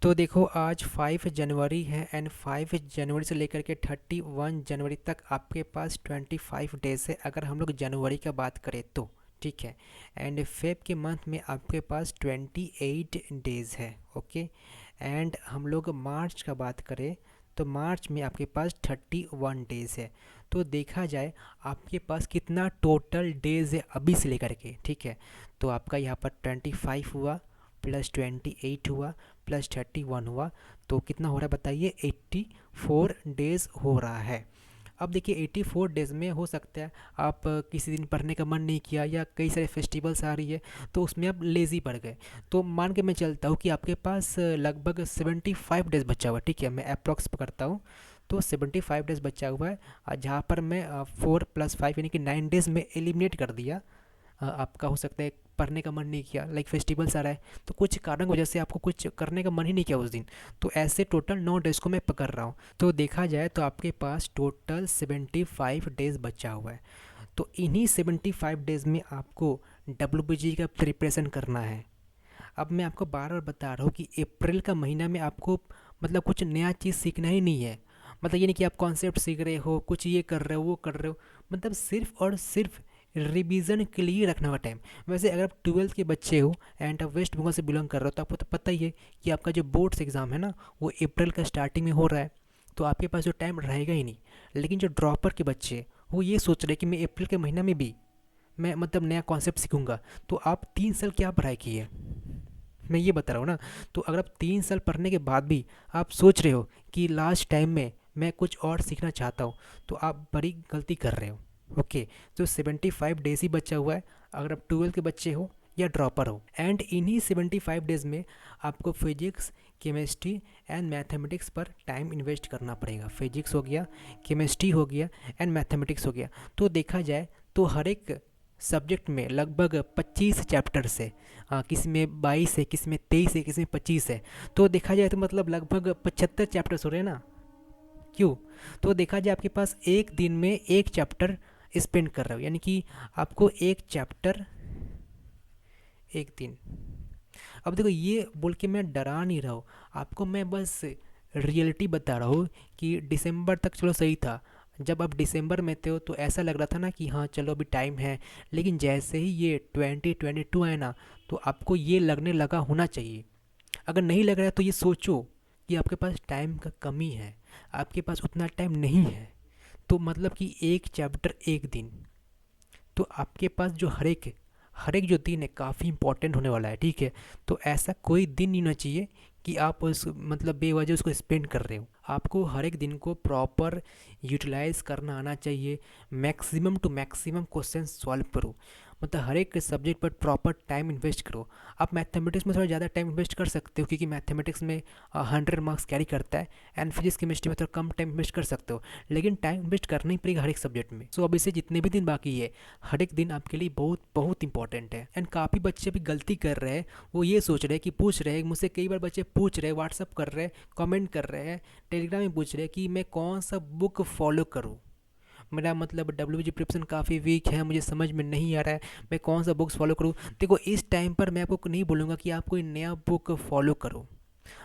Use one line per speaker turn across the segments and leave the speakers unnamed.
तो देखो आज 5 जनवरी है एंड 5 जनवरी से लेकर के 31 जनवरी तक आपके पास 25 डेज है अगर हम लोग जनवरी का बात करें तो। ठीक है। एंड फेब के मंथ में आपके पास 28 डेज है। ओके। एंड हम लोग मार्च का बात करें तो मार्च में आपके पास 31 डेज है। तो देखा जाए आपके पास कितना टोटल डेज है अभी से लेकर के। ठीक है। तो आपका यहाँ पर 25 हुआ प्लस 28 हुआ प्लस 31 हुआ, तो कितना हो रहा है बताइए? 84 डेज हो रहा है। अब देखिए 84 डेज में हो सकता है आप किसी दिन पढ़ने का मन नहीं किया या कई सारे फेस्टिवल्स आ रही है तो उसमें आप लेज़ी पड़ गए। तो मान के मैं चलता हूँ कि आपके पास लगभग 75 डेज बचा हुआ है। ठीक है, मैं अप्रॉक्स पकड़ता हूँ। तो 75 डेज बचा हुआ है, जहाँ पर मैं 4 + 5 यानी कि 9 डेज में एलिमिनेट कर दिया। आपका हो सकता है पढ़ने का मन नहीं किया, लाइक फेस्टिवल्स आ रहा है तो कुछ कारण की वजह से आपको कुछ करने का मन ही नहीं किया उस दिन। तो ऐसे टोटल 9 डेज़ को मैं पकड़ रहा हूँ। तो देखा जाए तो आपके पास टोटल 75 डेज़ बचा हुआ है। तो इन्हीं 75 डेज़ में आपको डब्ल्यू का प्रिपरेशन करना है। अब मैं आपको बार बार बता रहा हूँ कि अप्रैल का महीना में आपको मतलब कुछ नया चीज़ सीखना ही नहीं है। मतलब ये नहीं कि आप कॉन्सेप्ट सीख रहे हो, कुछ ये कर रहे हो वो कर रहे हो, मतलब सिर्फ और सिर्फ रिवीजन के लिए रखना हुआ टाइम। वैसे अगर आप 12th के बच्चे हो एंड आप वेस्ट बंगाल से बिलोंग कर रहे हो तो आपको तो पता ही है कि आपका जो बोर्ड्स एग्ज़ाम है ना वो अप्रैल का स्टार्टिंग में हो रहा है। तो आपके पास जो टाइम रहेगा ही नहीं। लेकिन जो ड्रॉपर के बच्चे हैं, वो ये सोच रहे हैं कि मैं अप्रैल के महीना में भी मैं मतलब नया कॉन्सेप्ट सीखूंगा। तो आप 3 साल क्या पढ़ाई की है, मैं ये बता रहा हूँ ना। तो अगर आप 3 साल पढ़ने के बाद भी आप सोच रहे हो कि लास्ट टाइम में मैं कुछ और सीखना चाहता हूँ, तो आप बड़ी गलती कर रहे हो। ओके। तो 75 डेज ही बचा हुआ है अगर आप 12th के बच्चे हो या ड्रॉपर हो। एंड इन्हीं 75 डेज में आपको फिजिक्स, केमिस्ट्री एंड मैथमेटिक्स पर टाइम इन्वेस्ट करना पड़ेगा। फिजिक्स हो गया, केमिस्ट्री हो गया एंड मैथमेटिक्स हो गया। तो देखा जाए तो हर एक सब्जेक्ट में लगभग 25 चैप्टर्स है। किसी में 22 है, किसी में 23 है, किसी में 25 है। तो देखा जाए तो मतलब लगभग 75 चैप्टर्स हो रहे हैं ना। क्यों? तो देखा जाए आपके पास एक दिन में एक चैप्टर स्पेंड कर रहे हो, यानी कि आपको एक चैप्टर एक दिन। अब देखो ये बोल के मैं डरा नहीं रहा हूँ आपको, मैं बस रियलिटी बता रहा हूँ कि दिसंबर तक चलो सही था। जब आप दिसंबर में थे तो ऐसा लग रहा था ना कि हाँ चलो अभी टाइम है। लेकिन जैसे ही ये 2022 आया ना, तो आपको ये लगने लगा होना चाहिए। अगर नहीं लग रहा है तो ये सोचो कि आपके पास टाइम का कमी है, आपके पास उतना टाइम नहीं है। तो मतलब कि एक चैप्टर एक दिन। तो आपके पास जो हर एक जो दिन है काफ़ी इंपॉर्टेंट होने वाला है। ठीक है। तो ऐसा कोई दिन नहीं होना चाहिए कि आप उस मतलब बेवजह उसको स्पेंड कर रहे हो। आपको हर एक दिन को प्रॉपर यूटिलाइज करना आना चाहिए। Maximum to maximum question solve करो। मतलब हर एक सब्जेक्ट पर प्रॉपर टाइम इन्वेस्ट करो। आप मैथमेटिक्स में थोड़ा ज़्यादा टाइम इन्वेस्ट कर सकते हो क्योंकि मैथमेटिक्स में 100 मार्क्स कैरी करता है। एंड फिजिक्स केमिस्ट्री में थोड़ा कम टाइम इन्वेस्ट कर सकते हो। लेकिन टाइम इन्वेस्ट करना ही पड़ेगा हर एक सब्जेक्ट में। सो अब इसे जितने भी दिन बाकी है, हर एक दिन आपके लिए बहुत बहुत इंपॉर्टेंट है। एंड काफ़ी बच्चे भी गलती कर रहे हैं। वो ये सोच रहे हैं कि पूछ रहे हैं मुझसे, कई बार बच्चे पूछ रहे हैं, व्हाट्सअप कर रहे हैं, कमेंट कर रहे हैं, टेलीग्राम में पूछ रहे हैं कि मैं कौन सा बुक फॉलो करूँ। मेरा मतलब डब्ल्यू प्रिपरेशन काफ़ी वीक है, मुझे समझ में नहीं आ रहा है मैं कौन सा बुक्स फॉलो करूँ। देखो इस टाइम पर मैं आपको नहीं बोलूँगा कि आप कोई नया बुक फॉलो करो।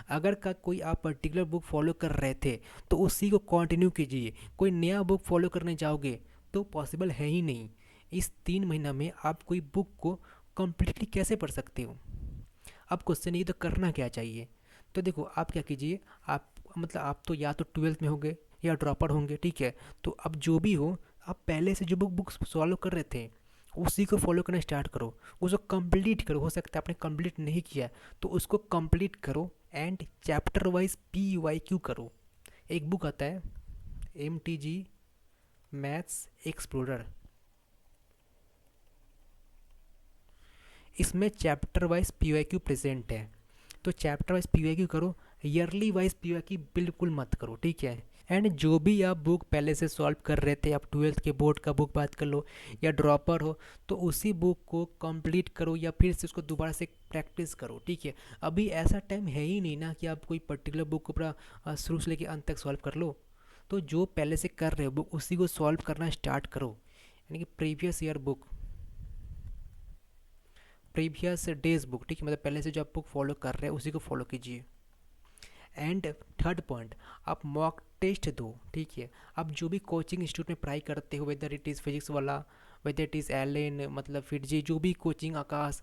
अगर का कोई आप पर्टिकुलर बुक फॉलो कर रहे थे तो उसी को कंटिन्यू कीजिए। कोई नया बुक फॉलो करने जाओगे तो पॉसिबल है ही नहीं। इस 3 महीना में आप कोई बुक को कम्प्लीटली कैसे पढ़ सकते हो? अब क्वेश्चन ये तो करना क्या चाहिए? तो देखो आप क्या कीजिए, आप मतलब आप तो या तो 12th में होंगे या ड्रॉपर होंगे। ठीक है। तो अब जो भी हो, आप पहले से जो बुक्स सॉल्व कर रहे थे उसी को फॉलो करना स्टार्ट करो। उसको कंप्लीट करो। हो सकता है आपने कंप्लीट नहीं किया तो उसको कंप्लीट करो। एंड चैप्टर वाइज PYQ करो। एक बुक आता है MTG मैथ्स एक्सप्लोरर, इसमें चैप्टर वाइज PYQ प्रेजेंट है। तो चैप्टर वाइज PYQ करो, ईयरली वाइज PYQ बिल्कुल मत करो। ठीक है। एंड जो भी आप बुक पहले से सॉल्व कर रहे थे, आप 12th के बोर्ड का बुक बात कर लो या ड्रॉपर हो, तो उसी बुक को कंप्लीट करो या फिर से उसको दोबारा से प्रैक्टिस करो। ठीक है। अभी ऐसा टाइम है ही नहीं ना कि आप कोई पर्टिकुलर बुक को पूरा शुरू से लेकर अंत तक सॉल्व कर लो। तो जो पहले से कर रहे हो बुक उसी को सॉल्व करना स्टार्ट करो। यानी कि previous year book, previous days book. ठीक है। मतलब पहले से जो आप बुक फॉलो कर रहे हैं उसी को फॉलो कीजिए। एंड थर्ड पॉइंट, आप मॉक टेस्ट दो, ठीक है। आप जो भी कोचिंग इंस्टीट्यूट में पढ़ाई करते हो, वेदर इट इज़ फिजिक्स वाला, वेदर इट इज़ एलेन, मतलब फिटजी, जो भी कोचिंग आकाश,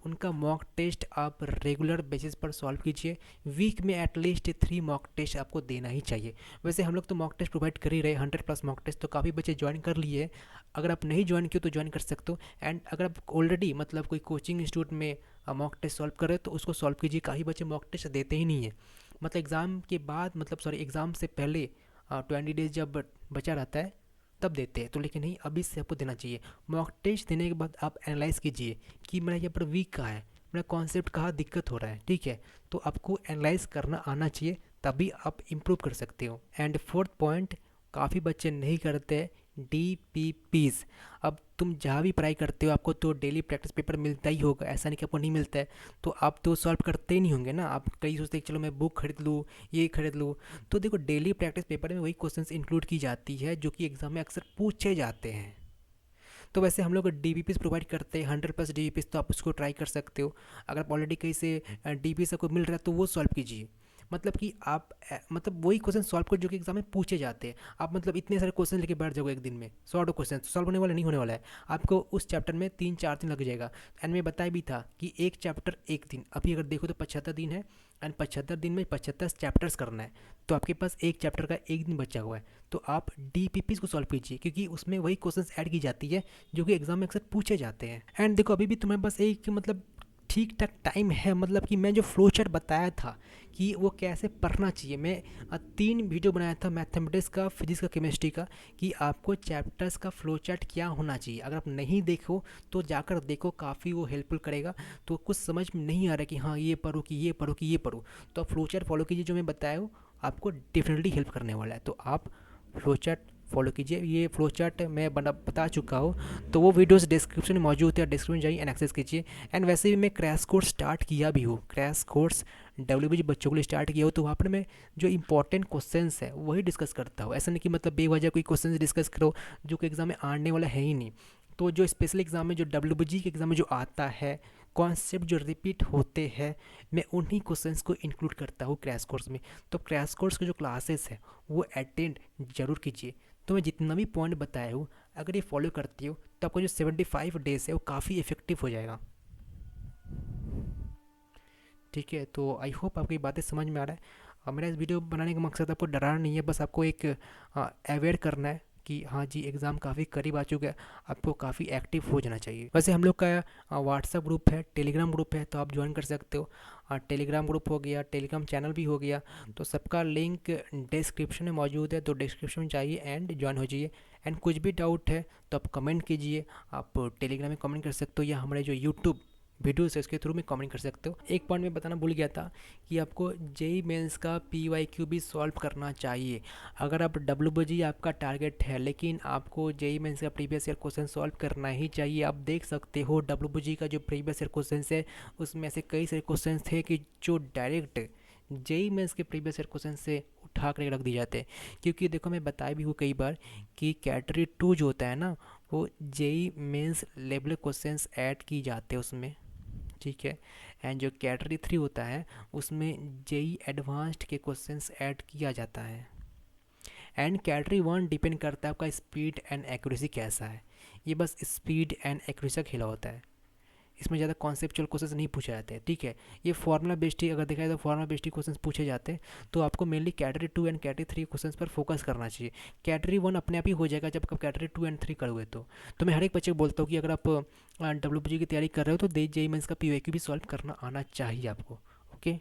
उनका मॉक टेस्ट आप रेगुलर बेसिस पर सॉल्व कीजिए। वीक में एटलीस्ट 3 मॉक टेस्ट आपको देना ही चाहिए। वैसे हम लोग तो मॉक टेस्ट प्रोवाइड कर ही रहे, 100+ मॉक टेस्ट, तो काफ़ी बच्चे ज्वाइन कर लिए। अगर आप नहीं ज्वाइन किए तो ज्वाइन कर सकते हो। एंड अगर आप ऑलरेडी मतलब कोई कोचिंग इंस्टीट्यूट में मॉक टेस्ट सॉल्व कर रहे हो तो उसको सॉल्व कीजिए। काफ़ी बच्चे मॉक टेस्ट देते ही नहीं है, मतलब एग्ज़ाम के बाद, मतलब सॉरी एग्ज़ाम से पहले 20 डेज जब बचा रहता है तब देते हैं। तो लेकिन नहीं, अभी से आपको देना चाहिए। मॉक टेस्ट देने के बाद आप एनालाइज़ कीजिए कि मेरा यहाँ पर वीक कहाँ है, मेरा कॉन्सेप्ट कहाँ दिक्कत हो रहा है, ठीक है। तो आपको एनालाइज करना आना चाहिए, तभी आप इम्प्रूव कर सकते हो। एंड फोर्थ पॉइंट, काफ़ी बच्चे नहीं करते DPPs। अब तुम जहाँ भी पढ़ाई करते हो आपको तो डेली प्रैक्टिस पेपर मिलता ही होगा, ऐसा नहीं कि आपको नहीं मिलता है। तो आप तो सॉल्व करते ही नहीं होंगे ना, आप कई सोचते हैं चलो मैं बुक खरीद लूँ, ये खरीद लूँ। तो देखो, डेली प्रैक्टिस पेपर में वही क्वेश्चंस इंक्लूड की जाती है जो कि एग्जाम में अक्सर पूछे जाते हैं। तो वैसे हम लोग DPPs प्रोवाइड करते हैं, 100+ DPPs, तो आप उसको ट्राई कर सकते हो। अगर आप ऑलरेडी कहीं से DPPs आपको मिल रहा है तो वो सॉल्व कीजिए। मतलब कि आप मतलब वही क्वेश्चन सॉल्व कर जो कि एग्जाम में पूछे जाते हैं। आप मतलब इतने सारे क्वेश्चन लेके बैठ जाओगे एक दिन में, 100 क्वेश्चन सॉल्व होने वाला नहीं होने वाला है। आपको उस चैप्टर में 3-4 दिन लग जाएगा। एंड मैं बताया भी था कि एक चैप्टर एक दिन, अभी अगर देखो तो 75 दिन है, एंड 75 दिन में 75 चैप्टर्स करना है। तो आपके पास एक चैप्टर का एक दिन बचा हुआ है, तो आप DPPs को सॉल्व कीजिए, क्योंकि उसमें वही क्वेश्चंस ऐड की जाती है जो कि एग्जाम में अक्सर पूछे जाते हैं। एंड देखो, अभी भी तुम्हारे पास एक मतलब ठीक ठाक टाइम है। मतलब कि मैं जो फ्लो चार्ट बताया था कि वो कैसे पढ़ना चाहिए, मैं 3 वीडियो बनाया था, मैथमेटिक्स का, फिजिक्स का, केमिस्ट्री का, कि आपको चैप्टर्स का फ्लो चार्ट क्या होना चाहिए। अगर आप नहीं देखो तो जाकर देखो, काफ़ी वो हेल्पफुल करेगा। तो कुछ समझ में नहीं आ रहा कि हाँ ये पढ़ो कि ये पढ़ो कि ये पढ़ो, तो आप फ्लो चार्ट फॉलो कीजिए जो मैं बताया हूँ, आपको डेफिनेटली हेल्प करने वाला है। तो आप फ्लो चार्ट फॉलो कीजिए। ये फ्लो चार्ट मैं बता चुका हूँ, तो वो वीडियोस डिस्क्रिप्शन में मौजूद है, डिस्क्रिप्शन जाइए एंड एक्सेस कीजिए। एंड वैसे भी मैं क्रैश कोर्स स्टार्ट किया भी हूँ, क्रैश कोर्स WBG बच्चों के लिए स्टार्ट किया हो, तो वहाँ पर मैं जो इंपॉर्टेंट क्वेश्चंस है वही डिस्कस करता हूँ। ऐसा नहीं कि मतलब बेवजह कोई क्वेश्चन डिस्कस करो जो कि एग्जाम में आने वाला है ही नहीं। तो जो स्पेशल एग्जाम में, जो WBG के एग्जाम में जो आता है, कॉन्सेप्ट जो रिपीट होते हैं, मैं उन्हीं क्वेश्चंस को इंक्लूड करता हूँ क्रैश कोर्स में। तो क्रैश कोर्स के जो क्लासेस है वो अटेंड जरूर कीजिए। तो मैं जितना भी पॉइंट बताया हूँ, अगर ये फॉलो करती हो तो आपका जो 75 डेज है वो काफ़ी इफेक्टिव हो जाएगा, ठीक है। तो आई होप आपको ये बातें समझ में आ रहा है। मेरा इस वीडियो बनाने का मकसद आपको डराना नहीं है, बस आपको एक अवेयर करना है कि हाँ जी, एग्ज़ाम काफ़ी करीब आ चुका है, आपको काफ़ी एक्टिव हो जाना चाहिए। वैसे हम लोग का व्हाट्सअप ग्रुप है, टेलीग्राम ग्रुप है, तो आप ज्वाइन कर सकते हो। टेलीग्राम ग्रुप हो गया, टेलीग्राम चैनल भी हो गया, तो सबका लिंक डिस्क्रिप्शन में मौजूद है, तो डिस्क्रिप्शन में जाइए एंड ज्वाइन हो जाइए। एंड कुछ भी डाउट है तो आप कमेंट कीजिए, आप टेलीग्राम में कमेंट कर सकते हो, या हमारे जो यूट्यूब वीडियोस है उसके थ्रू में कमेंट कर सकते हो। एक पॉइंट मैं बताना भूल गया था कि आपको जेई मेंस का PYQ भी सॉल्व करना चाहिए। अगर आप WBG आपका टारगेट है, लेकिन आपको जेई मेंस का प्रीवियस ईयर क्वेश्चन सॉल्व करना ही चाहिए। आप देख सकते हो WBG का जो प्रीवियस ईयर क्वेश्चन है, उसमें ऐसे कई सारे क्वेश्चन थे कि जो डायरेक्ट जेई मेंस के प्रीवियस ईयर क्वेश्चन से उठा कर रख दिए जाते हैं। क्योंकि देखो, मैं बताया भी हूँ कई बार कि कैटेगरी 2 जो होता है ना, वो JEE mains level questions add की जाते हैं उसमें, ठीक है। एंड जो कैटेगरी 3 होता है उसमें जेई एडवांस्ड के क्वेश्चंस ऐड किया जाता है। एंड कैटेगरी 1 डिपेंड करता है आपका स्पीड एंड एक्यूरेसी कैसा है। ये बस स्पीड एंड एक्यूरेसी का खेला होता है, इसमें ज़्यादा कॉन्सेप्चुअल क्वेश्चन नहीं पूछे जाते हैं, ठीक है। ये फॉर्मूला बेस्ड ही, अगर देखा जाए तो फॉर्मूला बेस्ड ही क्वेश्चन पूछे जाते हैं। तो आपको mainly category 2 and category 3 question पर फोकस करना चाहिए। कैटेगरी 1 अपने आप ही हो जाएगा जब आप कैटेगरी 2 एंड 3 करोगे। तो मैं हर एक बच्चे को बोलता हूँ कि अगर आप WBG की तैयारी कर रहे हो तो जेईई मेंस का PYQ भी सॉल्व करना आना चाहिए आपको, ओके।